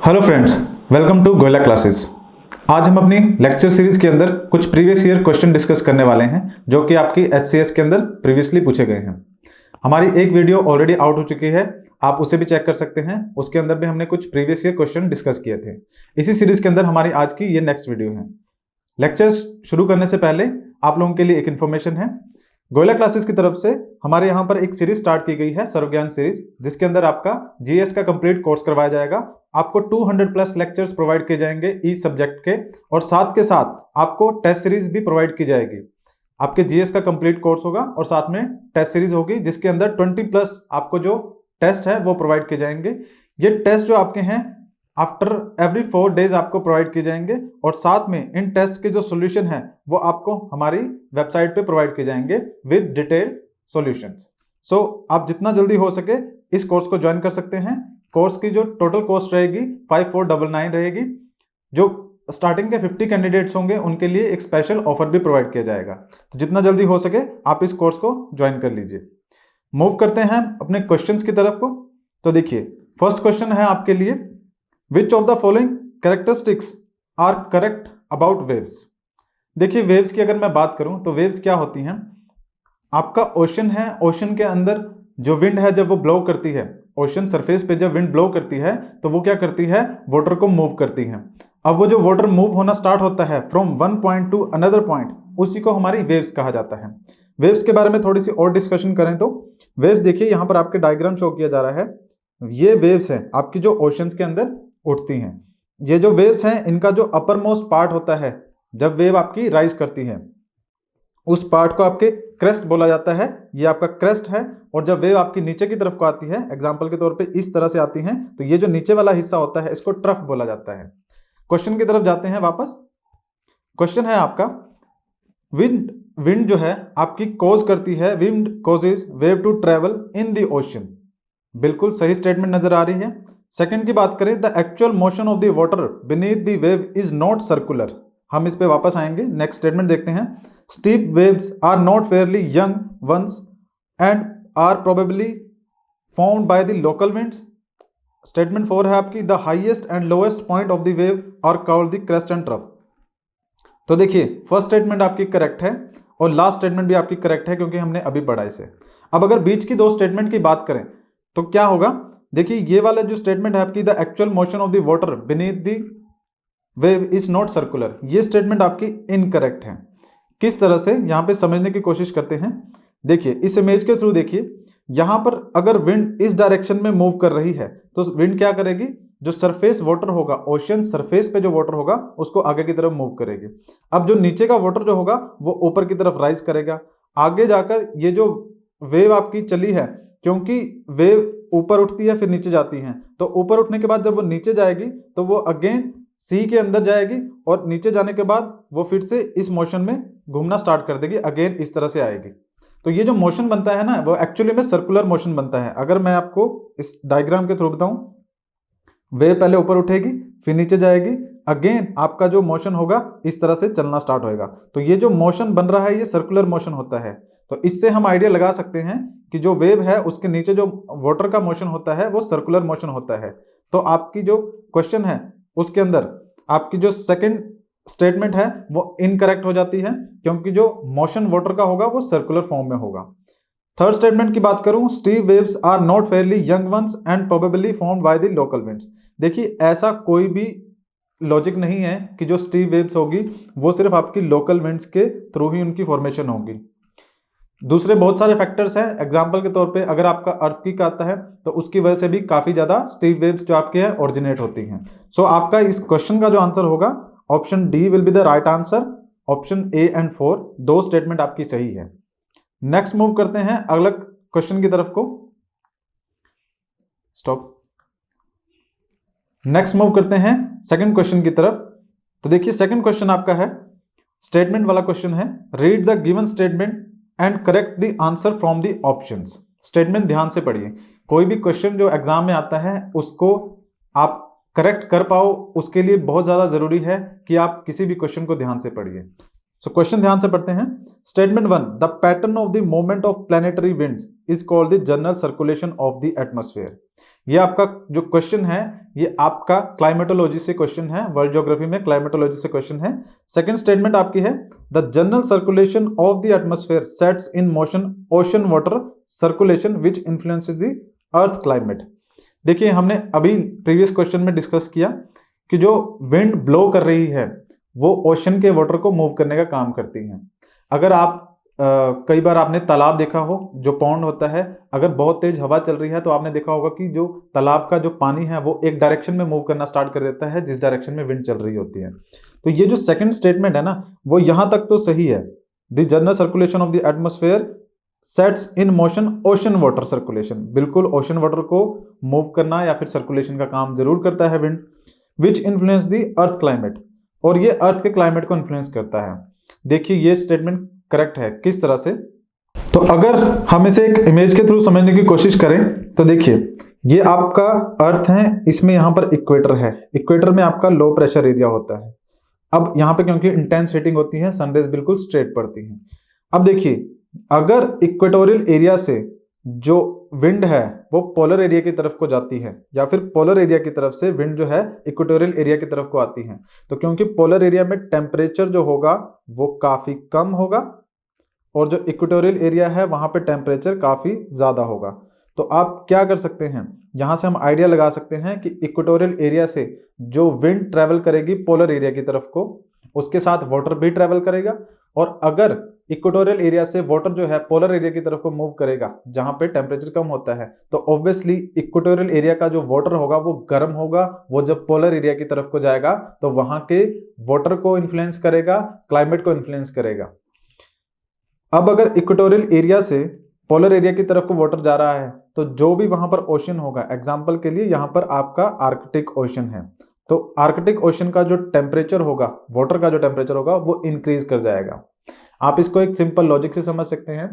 Hello friends, welcome to Goyla classes. आज हम अपनी लेक्चर सीरीज के अंदर कुछ प्रीवियस ईयर क्वेश्चन डिस्कस करने वाले हैं जो कि आपकी एचसीएस के अंदर प्रीवियसली पूछे गए हैं। हमारी एक वीडियो ऑलरेडी आउट हो चुकी है, आप उसे भी चेक कर सकते हैं। उसके अंदर भी हमने कुछ प्रीवियस ईयर क्वेश्चन डिस्कस किए थे। इसी सीरीज के अंदर हमारी आज की ये नेक्स्ट वीडियो है। लेक्चर शुरू करने से पहले आप लोगों के लिए एक इन्फॉर्मेशन है। गोयला क्लासेस की तरफ से हमारे यहाँ पर एक सीरीज स्टार्ट की गई है, सर्वज्ञान सीरीज, जिसके अंदर आपका जीएस का कंप्लीट कोर्स करवाया जाएगा। आपको 200 प्लस लेक्चर्स प्रोवाइड किए जाएंगे ईच सब्जेक्ट के, और साथ के साथ आपको टेस्ट सीरीज भी प्रोवाइड की जाएगी। आपके जीएस का कंप्लीट कोर्स होगा और साथ में टेस्ट सीरीज होगी, जिसके अंदर 20 प्लस आपको जो टेस्ट है वो प्रोवाइड किए जाएंगे। ये टेस्ट जो आपके हैं आफ्टर एवरी 4 डेज आपको प्रोवाइड किए जाएंगे, और साथ में इन टेस्ट के जो सॉल्यूशन है वो आपको हमारी वेबसाइट पे प्रोवाइड किए जाएंगे विद डिटेल सॉल्यूशंस। सो आप जितना जल्दी हो सके इस कोर्स को ज्वाइन कर सकते हैं। कोर्स की जो टोटल कॉस्ट रहेगी 5499 रहेगी। जो स्टार्टिंग के 50 कैंडिडेट्स होंगे उनके लिए एक स्पेशल ऑफर भी प्रोवाइड किया जाएगा। तो जितना जल्दी हो सके आप इस कोर्स को ज्वाइन कर लीजिए। मूव करते हैं अपने क्वेश्चंस की तरफ को। तो देखिए, फर्स्ट क्वेश्चन है आपके लिए, which of the following characteristics are correct about waves. देखिए, वेव्स की अगर मैं बात करूं तो वेव्स क्या होती हैं। आपका ओशन है, ओशन के अंदर जो विंड है जब वो ब्लो करती है, ओशन सरफेस पे जब विंड ब्लो करती है तो वो क्या करती है, वाटर को मूव करती है। अब वो जो वाटर मूव होना स्टार्ट होता है from one point two another point, उसी को हमारी वेव्स कहा जाता है। वेव्स के बारे में थोड़ी सी और डिस्कशन करें तो वेव्स, देखिए यहाँ पर आपके डायग्राम शो किया जा रहा है। ये वेव्स हैं आपकी जो ओशंस के अंदर उठती हैं। ये जो वेव्स हैं इनका जो अपर मोस्ट पार्ट होता है, जब वेव आपकी राइज करती है उस पार्ट को आपके क्रेस्ट बोला जाता है। ये आपका क्रेस्ट है। और जब वेव आपकी नीचे की तरफ को आती है, एग्जांपल के तौर पे इस तरह से आती है, तो ये जो नीचे वाला हिस्सा होता है इसको ट्रफ बोला जाता है। क्वेश्चन की तरफ जाते हैं वापस। क्वेश्चन है आपका, विंड जो है आपकी कॉज करती है, wind causes wave to travel in the ocean. बिल्कुल सही स्टेटमेंट नजर आ रही है। सेकंड की बात करें, the actual motion of the water beneath the wave is not circular. हम इस पे वापस आएंगे, नेक्स्ट स्टेटमेंट देखते हैं। Steep waves are not fairly young ones and are probably formed by the local winds. Statement 4 है आपकी, the highest and lowest point of the wave are called the crest and trough. तो देखिए, first statement आपकी correct है और last statement भी आपकी correct है, क्योंकि हमने अभी पढ़ा इसे। अब अगर बीच की दो स्टेटमेंट की बात करें तो क्या होगा। देखिए, ये वाला जो स्टेटमेंट है आपकी, the actual motion of the water beneath the wave is not circular, ये स्टेटमेंट आपकी इनकरेक्ट है। किस तरह से, यहां पे समझने की कोशिश करते हैं। देखिए, इस इमेज के थ्रू देखिए, यहां पर अगर विंड इस डायरेक्शन में मूव कर रही है तो विंड क्या करेगी, जो सरफेस वाटर होगा, ओशन सरफेस पे जो वाटर होगा उसको आगे की तरफ मूव करेगी। अब जो नीचे का वाटर जो होगा वो ऊपर की तरफ राइज करेगा। आगे जाकर ये जो वेव आपकी चली है, क्योंकि वेव ऊपर उठती है फिर नीचे जाती है, तो ऊपर उठने के बाद जब वो नीचे जाएगी तो वो अगेन सी के अंदर जाएगी, और नीचे जाने के बाद वो फिर से इस मोशन में घूमना स्टार्ट कर देगी, अगेन इस तरह से आएगी। तो ये जो मोशन बनता है ना, वो एक्चुअली में सर्कुलर मोशन बनता है। अगर मैं आपको इस डायग्राम के थ्रू बताऊं, वेव पहले ऊपर उठेगी फिर नीचे जाएगी, अगेन आपका जो मोशन होगा इस तरह से चलना स्टार्ट होएगा। तो ये जो मोशन बन रहा है ये सर्कुलर मोशन होता है। तो इससे हम आइडिया लगा सकते हैं कि जो वेव है उसके नीचे जो वाटर का मोशन होता है वो सर्कुलर मोशन होता है। तो आपकी जो क्वेश्चन है उसके अंदर आपकी जो सेकंड स्टेटमेंट है वो इनकरेक्ट हो जाती है, क्योंकि जो मोशन वाटर का होगा वो सर्कुलर फॉर्म में होगा। थर्ड स्टेटमेंट की बात करूं, steep waves are not fairly young ones and probably formed by the local winds. देखिए, ऐसा कोई भी लॉजिक नहीं है कि जो स्टीप वेव्स होगी वो सिर्फ आपकी लोकल विंड्स के थ्रू ही उनकी फॉर्मेशन होगी। दूसरे बहुत सारे फैक्टर्स हैं। एग्जांपल के तौर पे अगर आपका अर्थक्वेक आता है तो उसकी वजह से भी काफी ज्यादा स्टीप वेव्स जो आपके हैं ओरिजिनेट होती हैं। सो आपका इस क्वेश्चन का जो आंसर होगा option D will be the right answer. Option A and 4 दो स्टेटमेंट आपकी सही है। नेक्स्ट मूव करते हैं अगला क्वेश्चन की तरफ को। स्टॉप। नेक्स्ट मूव करते हैं सेकंड क्वेश्चन की तरफ। तो देखिए, सेकंड क्वेश्चन आपका है, स्टेटमेंट वाला क्वेश्चन है। Read the given statement and correct the answer from the options. Statement ध्यान से पढ़िए। कोई भी क्वेश्चन जो एग्जाम में आता है उसको आप करेक्ट कर पाओ, उसके लिए बहुत ज्यादा जरूरी है कि आप किसी भी क्वेश्चन को ध्यान से पढ़िए। सो क्वेश्चन ध्यान से पढ़ते हैं। Statement 1, the pattern of the movement of planetary winds is called the general circulation of the atmosphere. ये आपका जो क्वेश्चन है ये आपका क्लाइमेटोलॉजी से क्वेश्चन है, वर्ल्ड ज्योग्राफी में क्लाइमेटोलॉजी से क्वेश्चन है। सेकंड स्टेटमेंट आपकी है the general circulation of the atmosphere sets in motion ocean water circulation which influences the earth climate. देखिए हमने अभी प्रीवियस क्वेश्चन में डिस्कस किया कि जो विंड ब्लो कर रही है वो ओशन के वाटर को मूव करने का काम करती है। अगर आप कई बार आपने तालाब देखा हो, जो पॉन्ड होता है, अगर बहुत तेज हवा चल रही है तो आपने देखा होगा कि जो तालाब का जो पानी है वो एक डायरेक्शन में मूव करना स्टार्ट कर देता है जिस डायरेक्शन में विंड चल रही होती है। तो ये जो सेकंड स्टेटमेंट है ना वो यहां तक तो सही है, the general circulation of the atmosphere sets in motion ocean water circulation, बिल्कुल ओशन वाटर को मूव करना या फिर सर्कुलेशन का काम जरूर करता है wind, which influence the earth climate, और ये अर्थ के क्लाइमेट को इन्फ्लुएंस करता है। देखिए ये स्टेटमेंट करेक्ट है। किस तरह से? तो अगर हम इसे एक इमेज के थ्रू समझने की कोशिश करें तो देखिए ये आपका अर्थ है, इसमें यहां पर इक्वेटर है, इक्वेटर में आपका लो प्रेशर एरिया होता है। अब यहां पे क्योंकि इंटेंस हीटिंग होती है सनरेज बिल्कुल स्ट्रेट पड़ती है। अब देखिए अगर इक्वेटोरियल एरिया से जो विंड है वो पोलर एरिया की तरफ को जाती है या फिर पोलर एरिया की तरफ से विंड जो है इक्वेटोरियल एरिया की तरफ को आती है, तो क्योंकि पोलर एरिया में टेम्परेचर जो होगा वो काफी कम होगा और जो इक्वेटोरियल एरिया है वहां पे टेम्परेचर काफी ज्यादा होगा। तो आप क्या कर सकते हैं, यहां से हम आइडिया लगा सकते हैं कि इक्वेटोरियल एरिया से जो विंड ट्रेवल करेगी पोलर एरिया की तरफ को, उसके साथ वाटर भी ट्रेवल करेगा, और अगर इक्वेटोरियल एरिया से वाटर जो है पोलर एरिया की तरफ को मूव करेगा जहां पे टेम्परेचर कम होता है, तो ऑब्वियसली इक्वेटोरियल एरिया का जो वाटर होगा वो गर्म होगा, वो जब पोलर एरिया की तरफ को जाएगा तो वहां के वाटर को इन्फ्लुएंस करेगा, क्लाइमेट को इन्फ्लुएंस करेगा। अब अगर इक्वेटोरियल एरिया से पोलर एरिया की तरफ को वाटर जा रहा है तो जो भी वहां पर ओशन होगा, एग्जांपल के लिए यहां पर आपका आर्कटिक ओशन है, तो आर्कटिक ओशन का जो टेम्परेचर होगा, वाटर का जो टेम्परेचर होगा वो इंक्रीज कर जाएगा। आप इसको एक सिंपल लॉजिक से समझ सकते हैं,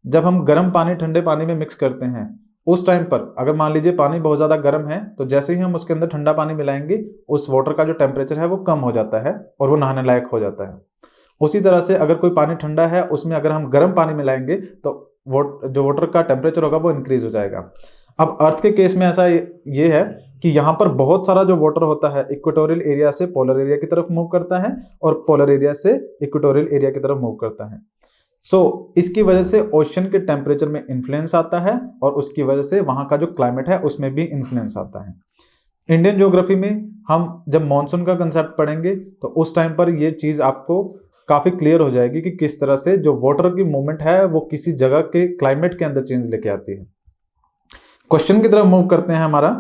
जब हम गर्म पानी ठंडे पानी में मिक्स करते हैं उस टाइम पर अगर मान लीजिए पानी बहुत ज्यादा गर्म है तो जैसे ही हम उसके अंदर ठंडा पानी मिलाएंगे उस वाटर का जो टेम्परेचर है वो कम हो जाता है और वो नहाने लायक हो जाता है। उसी तरह से अगर कोई पानी ठंडा है उसमें अगर हम गर्म पानी मिलाएंगे तो जो वाटर का टेम्परेचर होगा वो इंक्रीज हो जाएगा। अब अर्थ के केस में ऐसा ये है कि यहाँ पर बहुत सारा जो वाटर होता है इक्वेटोरियल एरिया से पोलर एरिया की तरफ मूव करता है और पोलर एरिया से इक्वेटोरियल एरिया की तरफ मूव करता है। इसकी वजह से ओशन के टेम्परेचर में इन्फ्लुएंस आता है और उसकी वजह से वहां का जो क्लाइमेट है उसमें भी इन्फ्लुएंस आता है। इंडियन ज्योग्राफी में हम जब मॉनसून का कंसेप्ट पढ़ेंगे तो उस टाइम पर ये चीज आपको काफी क्लियर हो जाएगी कि किस तरह से जो वाटर की मूवमेंट है वो किसी जगह के क्लाइमेट के अंदर चेंज लेके आती है। क्वेश्चन की तरफ मूव करते हैं हमारा।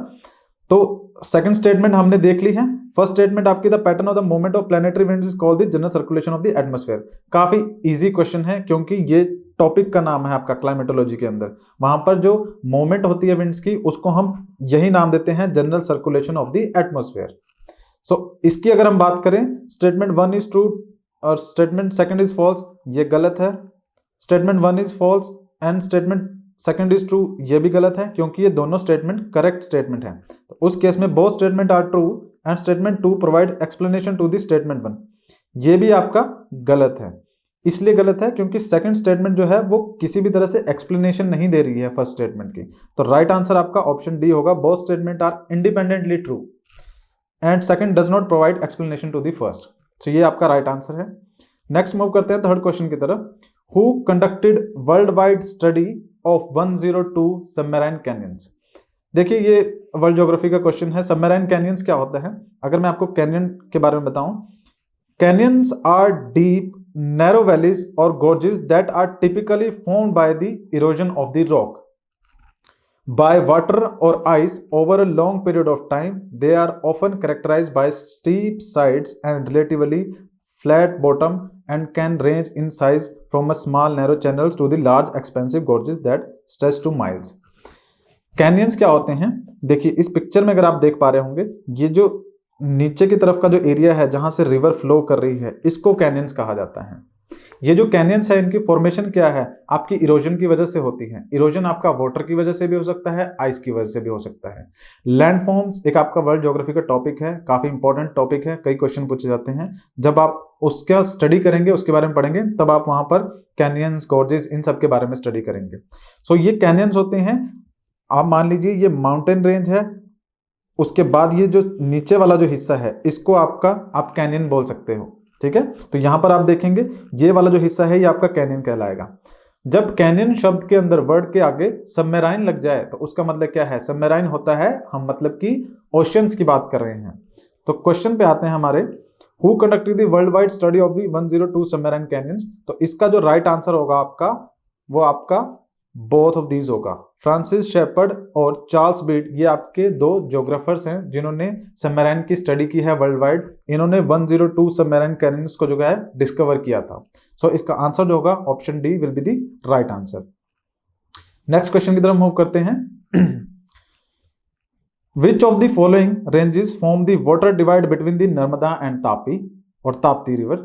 तो सेकंड स्टेटमेंट हमने देख ली है। फर्स्ट स्टेटमेंट आपकी the pattern of the movement of planetary winds is called the general circulation of the atmosphere. काफी इजी क्वेश्चन है क्योंकि ये टॉपिक का नाम है आपका क्लाइमेटोलॉजी के अंदर, वहां पर जो मूवमेंट होती है विंड्स की उसको हम यही नाम देते हैं general circulation of the atmosphere. इसकी अगर हम बात करें स्टेटमेंट 1 इज ट्रू और स्टेटमेंट सेकंड इज फॉल्स, ये गलत है। Statement 1 is false and statement second is true, ये भी गलत है क्योंकि ये दोनों स्टेटमेंट करेक्ट स्टेटमेंट है। तो उस केस में both statement are true and statement 2 provide explanation to the statement 1, ये भी आपका गलत है। इसलिए गलत है क्योंकि सेकंड स्टेटमेंट जो है वो किसी भी तरह से एक्सप्लेनेशन नहीं दे रही है फर्स्ट स्टेटमेंट की। तो राइट आंसर आपका ऑप्शन डी होगा, both statement are independently true and second does not provide explanation to the first. तो ये आपका राइट आंसर है। नेक्स्ट मूव करते हैं थर्ड क्वेश्चन की तरफ। Who conducted world wide study of 102 submarine canyons. देखिए ये वर्ल्ड ज्योग्राफी का क्वेश्चन है। सबमरीन कैनियंस क्या होता है? अगर मैं आपको कैनियन के बारे में बताऊं, canyons are deep narrow valleys और gorges that are typically formed by the erosion of the rock by water or ice over a long period of time. They are often characterized by steep sides and relatively flat bottom and can range in size from a small narrow channels to the large expansive gorges that stretch to miles. Canyons क्या होते हैं? देखिए इस picture में अगर आप देख पा रहे होंगे, ये जो नीचे की तरफ का जो एरिया है जहां से रिवर फ्लो कर रही है इसको कैनियंस कहा जाता है। ये जो कैनियंस है इनकी फॉर्मेशन क्या है? आपकी इरोजन की वजह से होती है। इरोजन आपका वाटर की वजह से भी हो सकता है, आइस की वजह से भी हो सकता है। लैंडफॉर्म्स एक आपका वर्ल्ड ज्योग्राफी का टॉपिक है, काफी इंपॉर्टेंट टॉपिक है, कई क्वेश्चन पूछे जाते हैं। जब आप उसका स्टडी करेंगे, उसके बारे में पढ़ेंगे, तब आप वहां पर कैनियंस, गॉर्जेस, इन सब के बारे में स्टडी करेंगे। ये कैनियंस होते हैं आप मान लीजिए ये माउंटेन रेंज है, उसके बाद ये जो नीचे वाला जो हिस्सा है इसको आप कैनियन बोल सकते हो, ठीक है। तो यहां पर आप देखेंगे ये वाला जो हिस्सा है ये आपका कैनियन कहलाएगा। जब कैनियन शब्द के अंदर वर्ड के आगे सबमेराइन लग जाए तो उसका मतलब क्या है, सबमेराइन होता है हम मतलब कि ओशंस की बात कर रहे हैं। तो क्वेश्चन पे आते हैं हमारे, who conducted the world wide study of the 102 सबमेराइन canyons. तो इसका जो राइट आंसर होगा आपका, वो आपका बोथ ऑफ दीज होगा। फ्रांसिस शेपर्ड और चार्ल्स बीड, ये आपके दो ज्योग्राफर्स हैं जिन्होंने सबमेराइन की स्टडी की है वर्ल्ड वाइड। इन्होंने 102 सबमेराइन कैनियंस को जो है डिस्कवर किया था। सो इसका आंसर जो होगा option D will be the right answer. Next question की तरफ मूव करते हैं। Which of the following ranges form the water divide between the Narmada and Tapi और ताप्ती रिवर।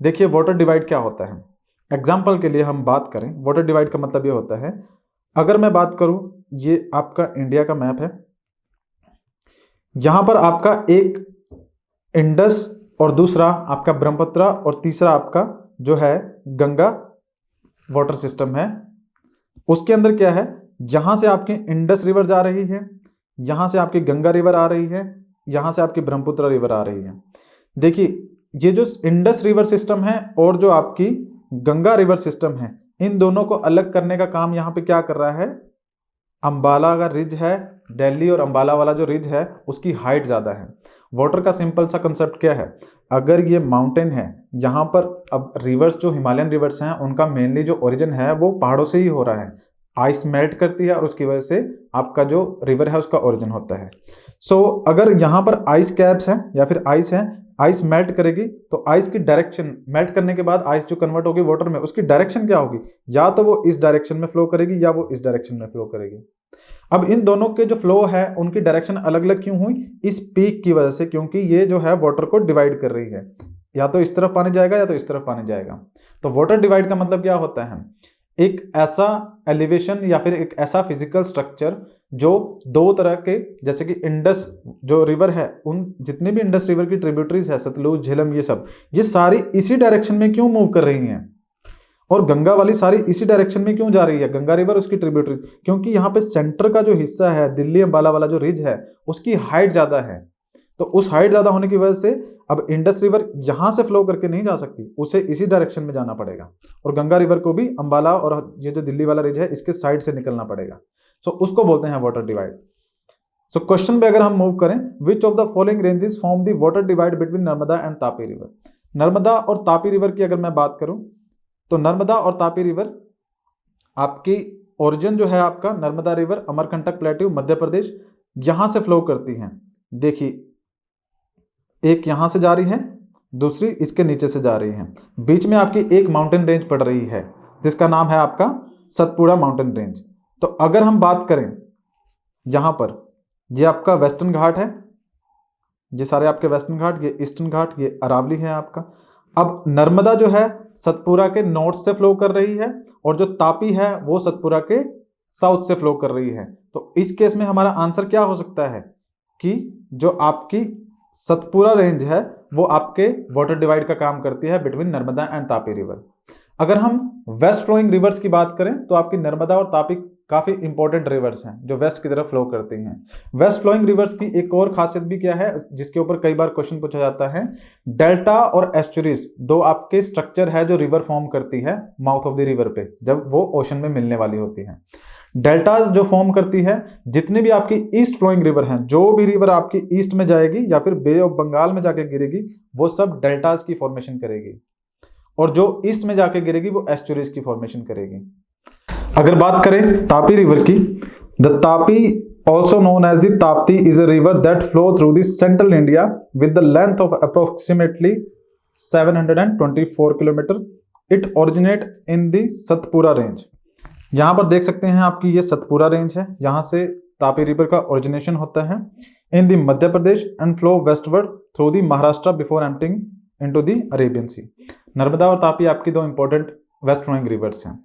देखिए वाटर डिवाइड क्या होता है, एग्जाम्पल के लिए हम बात करें, वाटर डिवाइड का मतलब ये होता है, अगर मैं बात करूं ये आपका इंडिया का मैप है, यहां पर आपका एक इंडस और दूसरा आपका ब्रह्मपुत्र और तीसरा आपका जो है गंगा वाटर सिस्टम है। उसके अंदर क्या है, यहां से आपकी इंडस रिवर जा रही है, यहां से आपकी गंगा रिवर आ रही है, यहां से आपकी ब्रह्मपुत्र रिवर आ रही है। देखिए ये जो इंडस रिवर सिस्टम है और जो आपकी गंगा रिवर सिस्टम है, इन दोनों को अलग करने का काम यहाँ पे क्या कर रहा है, अंबाला का रिज है, दिल्ली और अंबाला वाला जो रिज है उसकी हाइट ज़्यादा है। वाटर का सिंपल सा कंसेप्ट क्या है, अगर ये माउंटेन है, यहाँ पर अब रिवर्स जो हिमालयन रिवर्स हैं उनका मेनली जो ओरिजिन है वो पहाड़ों से ही हो रहा है, आइस मेल्ट करती है और उसकी वजह से आपका जो रिवर है उसका ओरिजिन होता है। सो अगर यहाँ पर आइस कैप्स हैं या फिर आइस है, आइस मेल्ट करेगी तो आइस की डायरेक्शन, मेल्ट करने के बाद आइस जो कन्वर्ट होगी वाटर में, उसकी डायरेक्शन क्या होगी, या तो वो इस डायरेक्शन में फ्लो करेगी या वो इस डायरेक्शन में फ्लो करेगी। अब इन दोनों के जो फ्लो है उनकी डायरेक्शन अलग अलग क्यों हुई, इस पीक की वजह से, क्योंकि ये जो है वाटर को डिवाइड कर रही है, या तो इस तरफ पानी जाएगा या तो इस तरफ पानी जाएगा। तो वाटर डिवाइड का मतलब क्या होता है, एक ऐसा एलिवेशन या फिर एक ऐसा फिजिकल स्ट्रक्चर जो दो तरह के, जैसे कि इंडस जो रिवर है, उन जितने भी इंडस रिवर की ट्रिब्यूटरीज है, सतलुज, झेलम, ये सब, ये सारी इसी डायरेक्शन में क्यों मूव कर रही हैं, और गंगा वाली सारी इसी डायरेक्शन में क्यों जा रही है, गंगा रिवर उसकी ट्रिब्यूटरीज, क्योंकि यहाँ पे सेंटर का जो हिस्सा है, दिल्ली अंबाला वाला जो रिज है, उसकी हाइट ज्यादा है। तो उस हाइट ज्यादा होने की वजह से अब इंडस रिवर यहां से फ्लो करके नहीं जा सकती, उसे इसी डायरेक्शन में जाना पड़ेगा, और गंगा रिवर को भी अंबाला और ये जो दिल्ली वाला रिज है इसके साइड से निकलना पड़ेगा। सो उसको बोलते हैं वाटर डिवाइड। सो क्वेश्चन पे अगर हम मूव करें, विच of the following ranges form the water divide between Narmada and Tapi river. Narmada और तापी रिवर की अगर मैं बात करूं तो नर्मदा और तापी रिवर आपकी ओरिजिन जो है आपका, नर्मदा रिवर अमरकंटक प्लेट्यू मध्य प्रदेश, यहां से फ्लो करती हैं। देखिए एक यहां से जा रही है, दूसरी इसके नीचे से जा रही है, बीच में आपकी एक माउंटेन रेंज पड़ रही है जिसका नाम है आपका सतपुड़ा माउंटेन रेंज। तो अगर हम बात करें यहां पर, ये आपका वेस्टर्न घाट है, ये सारे आपके वेस्टर्न घाट, ये ईस्टर्न घाट, ये अरावली है आपका। अब नर्मदा जो है सतपुड़ा के नॉर्थ से फ्लो कर रही है और जो तापी है वो सतपुड़ा के साउथ से फ्लो कर रही है। तो इस केस में हमारा आंसर क्या हो सकता है कि जो आपकी सतपुड़ा रेंज है वो आपके वाटर डिवाइड का काम करती है between Narmada and Tapi river. अगर हम वेस्ट फ्लोइंग रिवर्स की बात करें तो आपकी नर्मदा और तापी काफी इंपॉर्टेंट रिवर्स हैं जो वेस्ट की तरफ फ्लो करती हैं। वेस्ट फ्लोइंग रिवर्स की एक और खासियत भी क्या है, जिसके ऊपर कई बार क्वेश्चन पूछा जाता है, डेल्टा और एस्चुरीज दो आपके स्ट्रक्चर है जो रिवर फॉर्म करती है माउथ ऑफ द रिवर पे, जब वो ओशन में मिलने वाली होती है। डेल्टाज जो फॉर्म करती है, जितने भी आपकी ईस्ट फ्लोइंग रिवर हैं, जो भी रिवर आपकी ईस्ट में जाएगी या फिर बे ऑफ बंगाल में जाके गिरेगी, वो सब डेल्टाज की फॉर्मेशन करेगी, और जो ईस्ट में जाके गिरेगी वो एस्चुरीज की फॉर्मेशन करेगी। अगर बात करें तापी रिवर की, the Tapi also known as the Tapti is a river that flow through the central India with the length of approximately 724 kilometre. It originate in the Satpura range. यहाँ पर देख सकते हैं आपकी ये सतपुड़ा रेंज है, यहाँ से तापी रिवर का ओरिजिनेशन होता है in the Madhya Pradesh and flow westward through the Maharashtra before emptying into the Arabian sea. Narmada और तापी आपकी दो इंपॉर्टेंट वेस्ट फ्लोइंग रिवर्स हैं,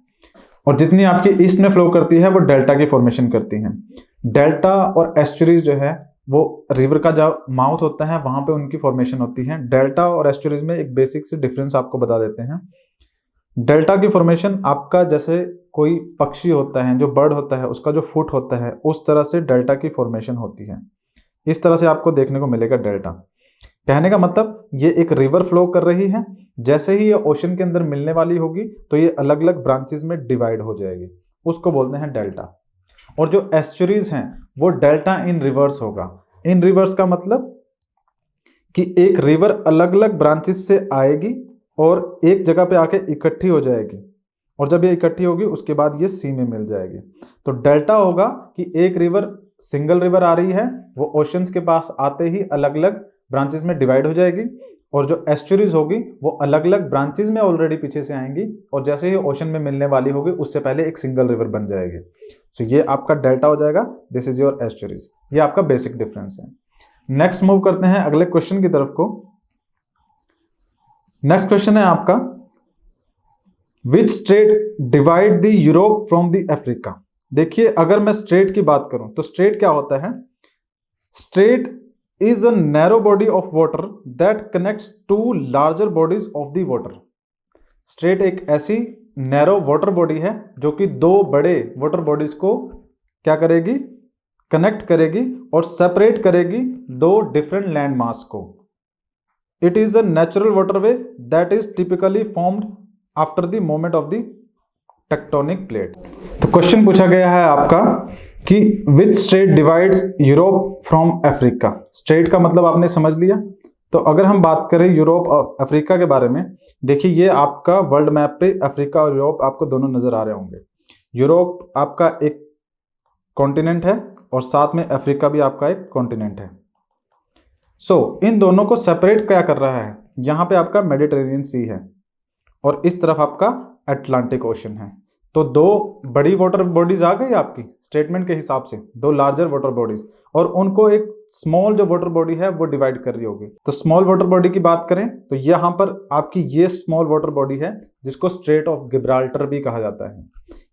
और जितनी आपकी ईस्ट में फ्लो करती है वो डेल्टा की फॉर्मेशन करती हैं। डेल्टा और एस्चुरीज जो है वो रिवर का जो माउथ होता है वहां पे उनकी फॉर्मेशन होती है। डेल्टा और एस्चुरीज में एक बेसिक से डिफरेंस आपको बता देते हैं। डेल्टा की फॉर्मेशन आपका जैसे कोई पक्षी होता है, जो बर्ड होता है, उसका जो फुट होता है, उस तरह से डेल्टा की फॉर्मेशन होती है। इस तरह से आपको देखने को मिलेगा डेल्टा। कहने का मतलब ये एक रिवर फ्लो कर रही है, जैसे ही ये ओशन के अंदर मिलने वाली होगी तो ये अलग अलग ब्रांचेस में डिवाइड हो जाएगी, उसको बोलते हैं डेल्टा। और जो एस्चुरीज हैं वो डेल्टा इन रिवर्स होगा। इन रिवर्स का मतलब कि एक रिवर अलग अलग ब्रांचेस से आएगी और एक जगह पे आके इकट्ठी हो जाएगी, और जब ये इकट्ठी होगी उसके बाद ये सी में मिल जाएगी। तो डेल्टा होगा कि एक रिवर, सिंगल रिवर आ रही है, वो ओशंस के पास आते ही अलग अलग ब्रांचेस में डिवाइड हो जाएगी, और जो एस्चुरीज होगी वो अलग अलग ब्रांचेस में ऑलरेडी पीछे से आएंगी, और जैसे ही ओशन में मिलने वाली होगी उससे पहले एक सिंगल रिवर बन जाएगी। सो ये आपका डेल्टा हो जाएगा, दिस इज योर एस्चुरीज। ये आपका बेसिक डिफरेंस है। नेक्स्ट मूव करते हैं अगले क्वेश्चन की तरफ को। नेक्स्ट क्वेश्चन है आपका, which state divide the Europe from the Africa. देखिए, अगर मैं स्ट्रेट की बात करूं तो स्ट्रेट क्या होता है? Straight is a narrow body of water that connects two larger bodies of the water. Straight एक ऐसी नैरो वाटर बॉडी है जो कि दो बड़े वाटर बॉडीज को क्या करेगी? कनेक्ट करेगी और सेपरेट करेगी दो डिफरेंट लैंड मास को। It is a natural waterway that is typically formed after the movement of the tectonic plate. तो क्वेश्चन पूछा गया है आपका कि which state divides Europe from Africa. State का मतलब आपने समझ लिया। तो अगर हम बात करें यूरोप और अफ्रीका के बारे में, देखिए ये आपका वर्ल्ड मैप पे अफ्रीका और यूरोप आपको दोनों नजर आ रहे होंगे। यूरोप आपका एक कॉन्टिनेंट है और साथ में अफ्रीका भी आपका एक कॉन्टिनेंट है। सो इन दोनों को सेपरेट क्या कर रहा है? यहाँ पे आपका मेडिटेरेनियन सी है और इस तरफ आपका अटलांटिक ओशन है। तो दो बड़ी वाटर बॉडीज आ गई आपकी स्टेटमेंट के हिसाब से, दो लार्जर वाटर बॉडीज, और उनको एक स्मॉल जो वाटर बॉडी है वो डिवाइड कर रही होगी। तो स्मॉल वाटर बॉडी की बात करें तो यहाँ पर आपकी ये स्मॉल वाटर बॉडी है जिसको स्ट्रेट ऑफ गिब्राल्टर भी कहा जाता है।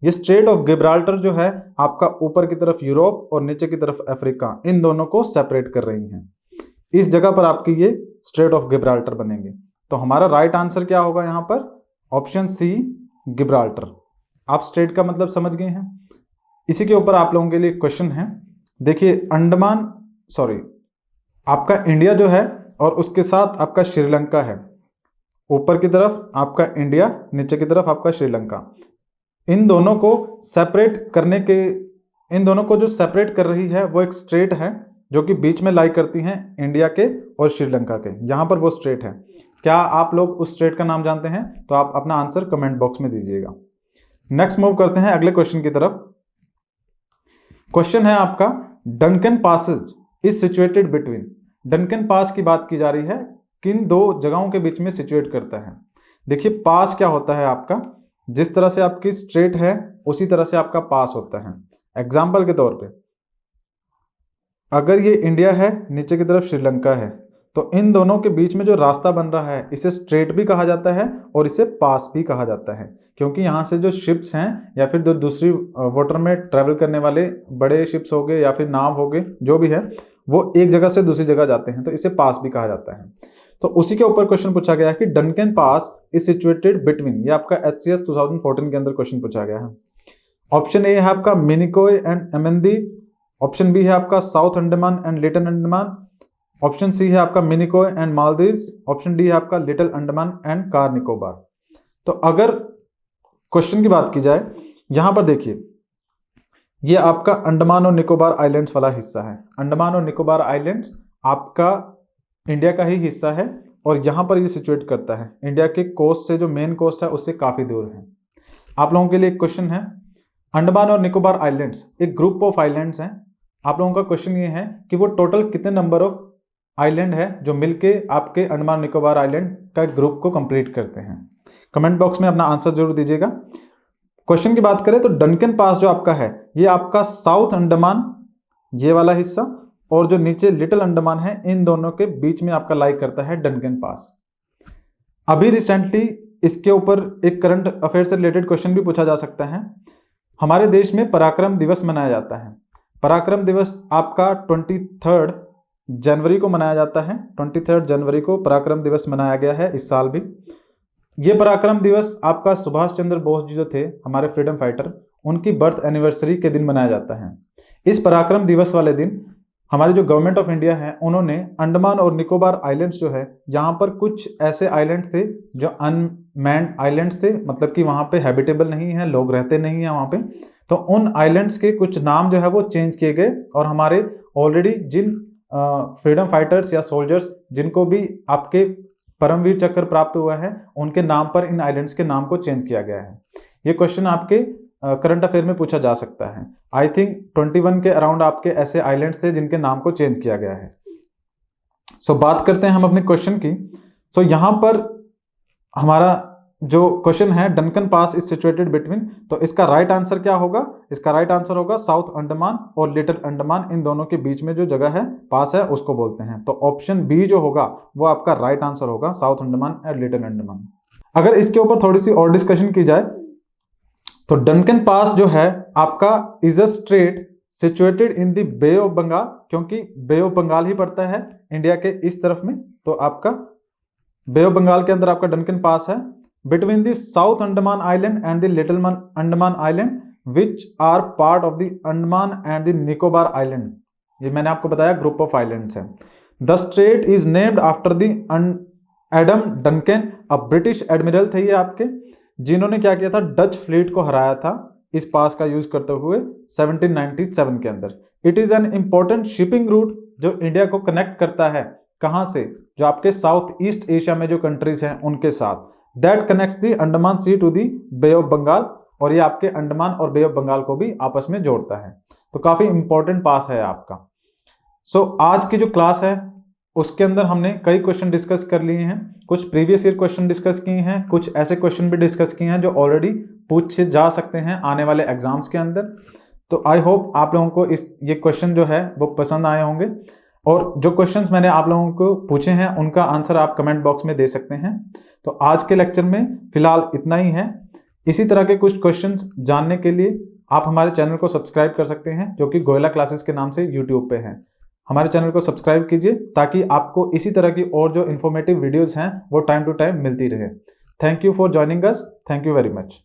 ये स्ट्रेट ऑफ गिब्राल्टर जो है आपका ऊपर की तरफ यूरोप और नीचे की तरफ अफ्रीका, इन दोनों को सेपरेट कर रही है। इस जगह पर आपकी ये स्ट्रेट ऑफ गिब्राल्टर बनेंगे। तो हमारा राइट आंसर क्या होगा यहाँ पर? Option C, Gibraltar. आप स्ट्रेट का मतलब समझ गए हैं। इसी के ऊपर आप लोगों के लिए क्वेश्चन है। देखिए आपका इंडिया जो है और उसके साथ आपका श्रीलंका है। ऊपर की तरफ आपका इंडिया, नीचे की तरफ आपका श्रीलंका। इन दोनों को जो सेपरेट कर रही है वो एक स्ट्रेट है जो कि बीच में लाई करती हैं इंडिया के और श्रीलंका के। यहाँ पर वो स्ट्रेट है। क्या आप लोग उस स्ट्रेट का नाम जानते हैं? तो आप अपना आंसर कमेंट बॉक्स में दीजिएगा। नेक्स्ट मूव करते हैं अगले क्वेश्चन की तरफ। क्वेश्चन है आपका, Duncan passage is situated between. Duncan pass की बात की जा रही है, किन दो जगहों के बीच में सिचुएट करता है। देखिए, पास क्या होता है आपका? जिस तरह से आपकी स्ट्रेट है उसी तरह से आपका पास होता है। एग्जाम्पल के तौर पे, अगर ये इंडिया है, नीचे की तरफ श्रीलंका है, तो इन दोनों के बीच में जो रास्ता बन रहा है इसे स्ट्रेट भी कहा जाता है और इसे पास भी कहा जाता है, क्योंकि यहाँ से जो शिप्स हैं या फिर जो दूसरी वाटर में ट्रैवल करने वाले बड़े शिप्स हो गए या फिर नाव हो गए, जो भी है, वो एक जगह से दूसरी जगह जाते हैं, तो इसे पास भी कहा जाता है। तो उसी के ऊपर क्वेश्चन पूछा गया है कि Duncan pass is situated between. ये आपका HCS 2014 के अंदर क्वेश्चन पूछा गया है। ऑप्शन ए है आपका Minicoy and Amindivi, option B है आपका south Andaman and little Andaman, option C है आपका Minicoy and Maldives, option D है आपका लिटिल अंडमान एंड कार निकोबार। तो अगर क्वेश्चन की बात की जाए, यहां पर देखिए ये आपका अंडमान और निकोबार आइलैंड्स वाला हिस्सा है। अंडमान और निकोबार आइलैंड्स आपका इंडिया का ही हिस्सा है और यहां पर ये सिचुएट करता है। इंडिया के कोस्ट से, जो मेन कोस्ट है, उससे काफी दूर है। आप लोगों के लिए एक क्वेश्चन है, अंडमान और निकोबार आइलैंड्स एक ग्रुप ऑफ आइलैंड्स हैं। आप लोगों का क्वेश्चन ये है कि वो टोटल कितने नंबर ऑफ आइलैंड है जो मिलके आपके अंडमान निकोबार आइलैंड का ग्रुप को कंप्लीट करते हैं। कमेंट बॉक्स में अपना आंसर जरूर दीजिएगा। क्वेश्चन की बात करें तो डंकन पास जो आपका है ये आपका साउथ अंडमान, ये वाला हिस्सा, और जो नीचे लिटिल अंडमान है, इन दोनों के बीच में आपका लाई करता है डंकन पास। अभी रिसेंटली इसके ऊपर एक करंट अफेयर से रिलेटेड क्वेश्चन भी पूछा जा सकता है। हमारे देश में पराक्रम दिवस मनाया जाता है। पराक्रम दिवस आपका 23 जनवरी को मनाया जाता है। 23 जनवरी को पराक्रम दिवस मनाया गया है इस साल भी। ये पराक्रम दिवस आपका सुभाष चंद्र बोस जी जो थे हमारे फ्रीडम फाइटर, उनकी बर्थ एनिवर्सरी के दिन मनाया जाता है। इस पराक्रम दिवस वाले दिन हमारी जो गवर्नमेंट ऑफ इंडिया है उन्होंने अंडमान और निकोबार आइलैंड्स जो है, यहाँ पर कुछ ऐसे आइलैंड थे जो अनमैन्ड आइलैंड्स थे, मतलब कि वहाँ पे हैबिटेबल नहीं है, लोग रहते नहीं हैं वहाँ पे। तो उन आइलैंड्स के कुछ नाम जो है वो चेंज किए गए और हमारे ऑलरेडी जिन फ्रीडम फाइटर्स या सोल्जर्स जिनको भी आपके परमवीर चक्र प्राप्त हुआ है उनके नाम पर इन आइलैंड्स के नाम को चेंज किया गया है। ये क्वेश्चन आपके करंट अफेयर में पूछा जा सकता है। आई थिंक 21 के अराउंड आपके ऐसे आइलैंड्स थे जिनके नाम को चेंज किया गया है। सो बात करते हैं हम अपने क्वेश्चन की। सो यहाँ पर हमारा जो क्वेश्चन है, Duncan pass is situated between, तो इसका राइट आंसर क्या होगा? इसका राइट आंसर होगा साउथ अंडमान और लिटिल अंडमान, इन दोनों के बीच में जो जगह है पास है उसको बोलते हैं। तो ऑप्शन बी जो होगा वो आपका राइट आंसर होगा, साउथ अंडमान और लिटिल अंडमान। अगर इसके ऊपर थोड़ी सी और डिस्कशन की जाए तो डंकन पास जो है आपका is a strait situated in the bay of Bengal, क्योंकि बे ऑफ बंगाल ही पड़ता है इंडिया के इस तरफ में, तो आपका बे ऑफ बंगाल के अंदर आपका डंकन पास है। Between the south Andaman island and the little Andaman island which are part of the Andaman and the Nicobar island, ये मैंने आपको बताया ग्रुप ऑफ आइलैंड्स है। The strait is named after the Adam Duncan, a British admiral थे ये आपके, जिन्होंने क्या किया था, डच फ्लीट को हराया था इस पास का यूज करते हुए 1797 के अंदर। It is an important shipping root जो इंडिया को कनेक्ट करता है, कहां से, जो आपके साउथ ईस्ट एशिया में जो कंट्रीज हैं उनके साथ, that connects the Andaman sea to the bay of Bengal, और ये आपके अंडमान और बे ऑफ बंगाल को भी आपस में जोड़ता है। तो काफी इंपॉर्टेंट पास है आपका। सो आज की जो क्लास है उसके अंदर हमने कई क्वेश्चन डिस्कस कर लिए हैं, कुछ प्रीवियस ईयर क्वेश्चन डिस्कस किए हैं, कुछ ऐसे क्वेश्चन भी डिस्कस किए हैं जो ऑलरेडी पूछे जा सकते हैं आने वाले एग्जाम्स के अंदर। तो आई होप आप लोगों को ये क्वेश्चन जो है वो पसंद आए होंगे, और जो क्वेश्चंस मैंने आप लोगों को पूछे हैं उनका आंसर आप कमेंट बॉक्स में दे सकते हैं। तो आज के लेक्चर में फिलहाल इतना ही है। इसी तरह के कुछ क्वेश्चंस जानने के लिए आप हमारे चैनल को सब्सक्राइब कर सकते हैं, जो कि गोयला क्लासेस के नाम से यूट्यूब पे है। हमारे चैनल को सब्सक्राइब कीजिए ताकि आपको इसी तरह की और जो इन्फॉर्मेटिव वीडियोस हैं वो टाइम टू टाइम मिलती रहे। Thank you for joining us. Thank you very much.